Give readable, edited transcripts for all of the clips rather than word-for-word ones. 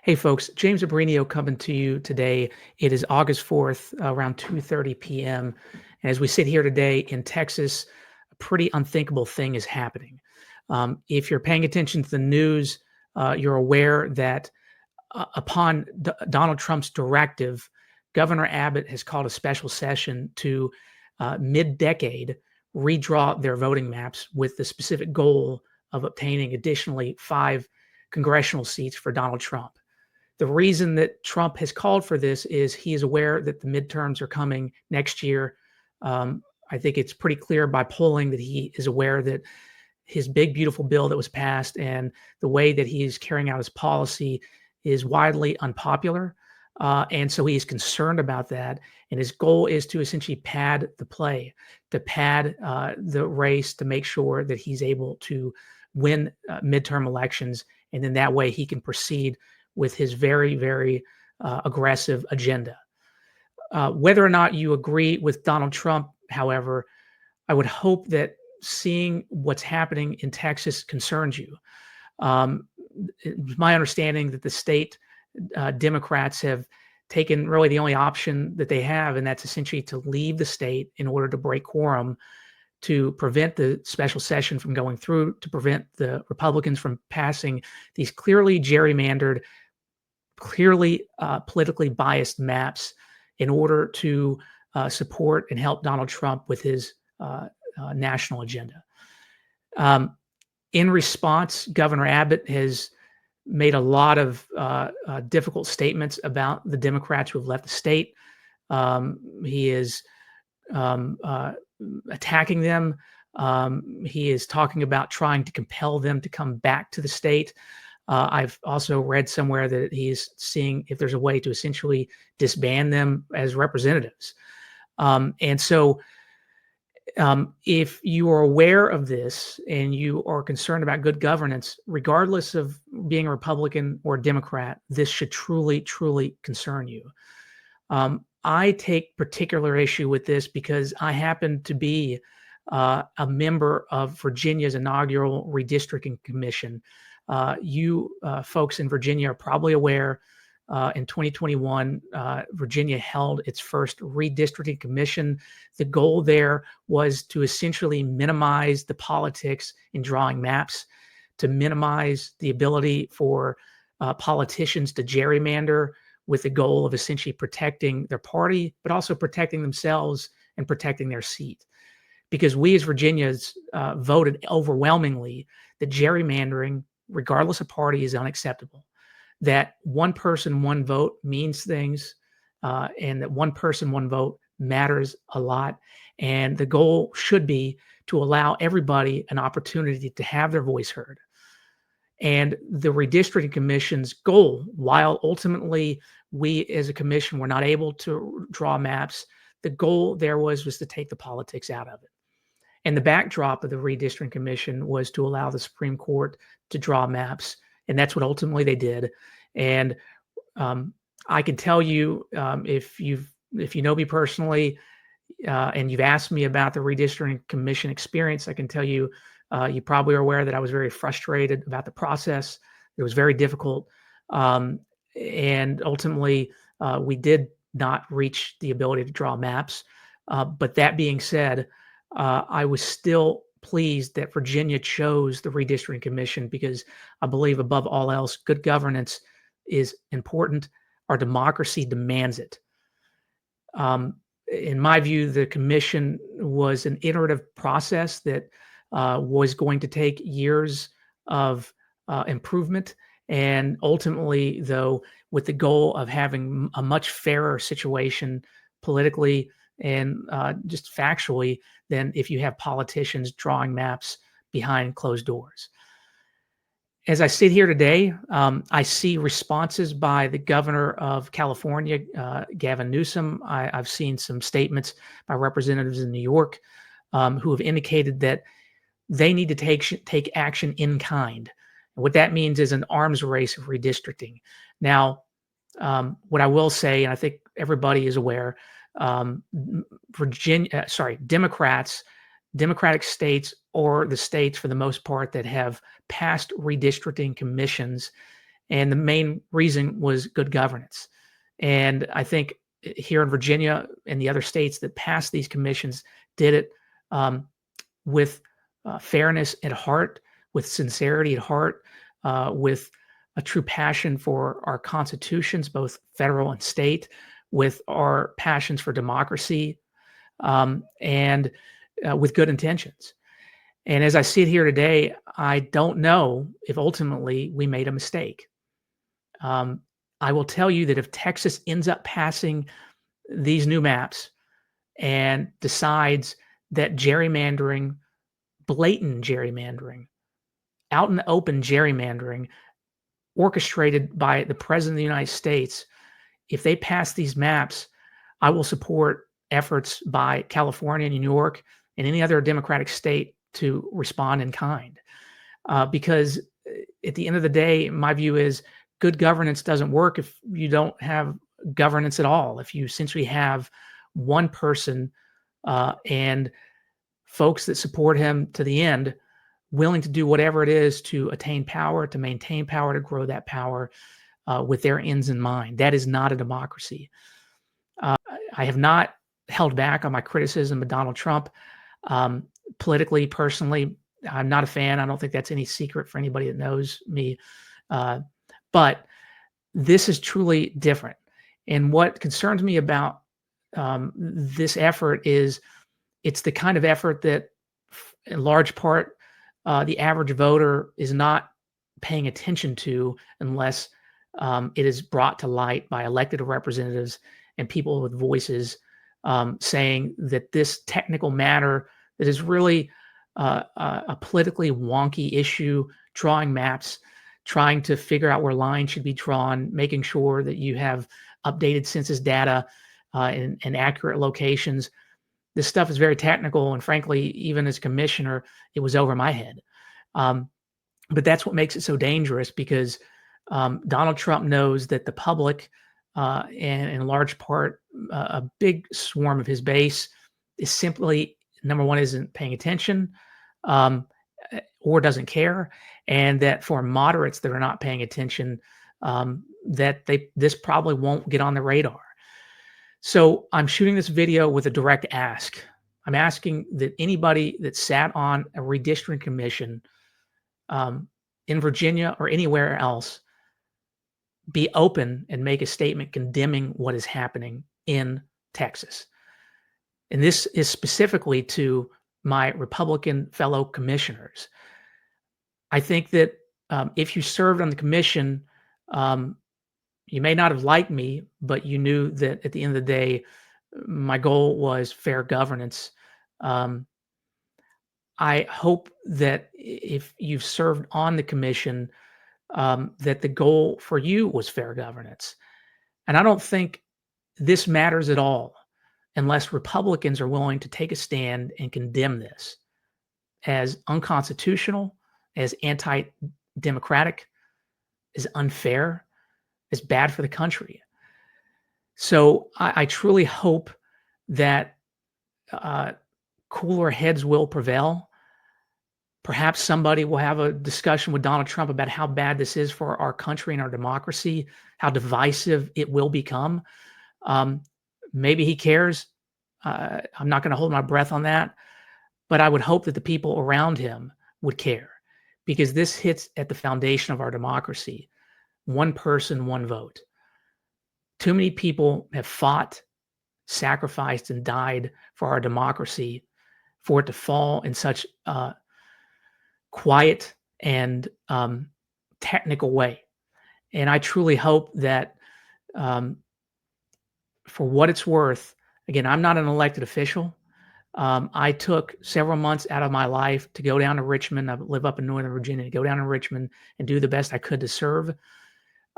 Hey folks, James Abrinio coming to you today. It is August 4th, around 2:30 p.m. And as we sit here today in Texas, a pretty unthinkable thing is happening. If you're paying attention to the news, you're aware that upon Donald Trump's directive, Governor Abbott has called a special session to mid-decade redraw their voting maps with the specific goal of obtaining additionally 5 congressional seats for Donald Trump. The reason that Trump has called for this is he is aware that the midterms are coming next year. I think it's pretty clear by polling that he is aware that his big, beautiful bill that was passed and the way that he is carrying out his policy is widely unpopular. And so he's concerned about that. And his goal is to essentially pad the play, to pad the race, to make sure that he's able to win midterm elections. And then that way he can proceed with his very, very aggressive agenda. Whether or not you agree with Donald Trump, however, I would hope that seeing what's happening in Texas concerns you. It's my understanding that the state Democrats have taken really the only option that they have, and that's essentially to leave the state in order to break quorum, to prevent the special session from going through, to prevent the Republicans from passing these clearly gerrymandered, clearly politically biased maps in order to support and help Donald Trump with his national agenda. In response, Governor Abbott has made a lot of difficult statements about the Democrats who have left the state. He is attacking them. He is talking about trying to compel them to come back to the state. I've also read somewhere that he's seeing if there's a way to essentially disband them as representatives. And so if you are aware of this and you are concerned about good governance, regardless of being a Republican or a Democrat, this should truly, truly concern you. I take particular issue with this because I happen to be a member of Virginia's inaugural Redistricting Commission. You folks in Virginia are probably aware in 2021, Virginia held its first redistricting commission. The goal there was to essentially minimize the politics in drawing maps, to minimize the ability for politicians to gerrymander with the goal of essentially protecting their party, but also protecting themselves and protecting their seat. Because we as Virginians voted overwhelmingly that gerrymandering, regardless of party, is unacceptable. That one person, one vote means things, and that one person, one vote matters a lot. And the goal should be to allow everybody an opportunity to have their voice heard. And the Redistricting Commission's goal, while ultimately we as a commission were not able to draw maps, the goal there was to take the politics out of it. And the backdrop of the Redistricting Commission was to allow the Supreme Court to draw maps. And that's what ultimately they did. And I can tell you, if you know me personally, and you've asked me about the Redistricting Commission experience, I can tell you, you probably are aware that I was very frustrated about the process. It was very difficult. And ultimately, we did not reach the ability to draw maps. But that being said, I was still pleased that Virginia chose the Redistricting Commission because I believe above all else, good governance is important. Our democracy demands it. In my view, the commission was an iterative process that was going to take years of improvement. And ultimately, though, with the goal of having a much fairer situation politically and just factually than if you have politicians drawing maps behind closed doors. As I sit here today, I see responses by the governor of California, Gavin Newsom. I've seen some statements by representatives in New York who have indicated that they need to take action in kind. And what that means is an arms race of redistricting. Now, what I will say, and I think everybody is aware, Democratic states, or the states for the most part that have passed redistricting commissions And the main reason was good governance. And I think here in Virginia and the other states that passed these commissions did it with fairness at heart, with sincerity at heart, with a true passion for our constitutions, both federal and state, with our passions for democracy, and with good intentions. And as I sit here today, I don't know if ultimately we made a mistake. I will tell you that if Texas ends up passing these new maps and decides that gerrymandering, blatant gerrymandering, out in the open gerrymandering, orchestrated by the President of the United States, if they pass these maps, I will support efforts by California, New York, and any other Democratic state to respond in kind. Because at the end of the day, my view is good governance doesn't work if you don't have governance at all. If you essentially have one person and folks that support him to the end, willing to do whatever it is to attain power, to maintain power, to grow that power with their ends in mind. That is not a democracy. I have not held back on my criticism of Donald Trump. Politically, personally, I'm not a fan. I don't think that's any secret for anybody that knows me. But this is truly different. And what concerns me about this effort is it's the kind of effort that, in large part, the average voter is not paying attention to unless it is brought to light by elected representatives and people with voices saying that this technical matter that is really a politically wonky issue, drawing maps, trying to figure out where lines should be drawn, making sure that you have updated census data and accurate locations. This stuff is very technical, and frankly, even as commissioner, it was over my head. But that's what makes it so dangerous, because Donald Trump knows that the public, and in large part, a big swarm of his base is simply, number one, isn't paying attention or doesn't care, and that for moderates that are not paying attention, that this probably won't get on the radar. So I'm shooting this video with a direct ask. I'm asking that anybody that sat on a redistricting commission in Virginia or anywhere else be open and make a statement condemning what is happening in Texas. And this is specifically to my Republican fellow commissioners. I think that if you served on the commission, you may not have liked me, but you knew that at the end of the day, my goal was fair governance. I hope that if you've served on the commission, that the goal for you was fair governance. And I don't think this matters at all unless Republicans are willing to take a stand and condemn this as unconstitutional, as anti-democratic, as unfair, as bad for the country. So I truly hope that cooler heads will prevail. Perhaps somebody will have a discussion with Donald Trump about how bad this is for our country and our democracy, how divisive it will become. Maybe he cares. I'm not going to hold my breath on that. But I would hope that the people around him would care, because this hits at the foundation of our democracy. One person, one vote. Too many people have fought, sacrificed, and died for our democracy, for it to fall in such a quiet and technical way. And I truly hope that, for what it's worth, again, I'm not an elected official. I took several months out of my life to go down to Richmond. I live up in Northern Virginia, to go down to Richmond and do the best I could to serve.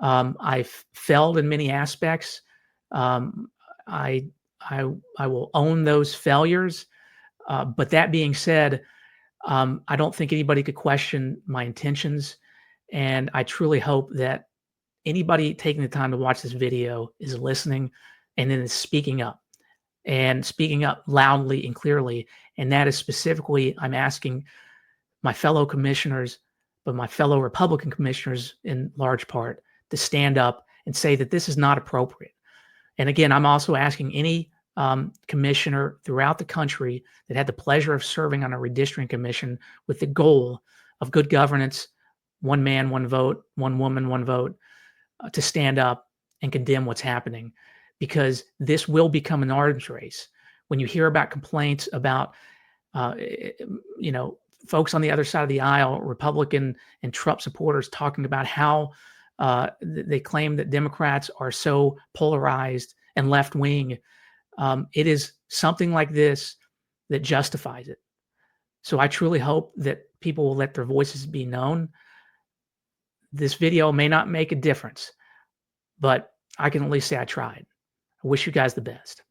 I failed in many aspects. I will own those failures. But that being said, I don't think anybody could question my intentions. And I truly hope that anybody taking the time to watch this video is listening and then is speaking up, and speaking up loudly and clearly. And that is specifically, I'm asking my fellow commissioners, but my fellow Republican commissioners in large part, to stand up and say that this is not appropriate. And again, I'm also asking any commissioner throughout the country that had the pleasure of serving on a redistricting commission with the goal of good governance, one man, one vote, one woman, one vote, to stand up and condemn what's happening, because this will become an arms race. When you hear about complaints about, folks on the other side of the aisle, Republican and Trump supporters, talking about how they claim that Democrats are so polarized and left-wing, it is something like this that justifies it. So I truly hope that people will let their voices be known. This video may not make a difference, but I can at least say I tried. I wish you guys the best.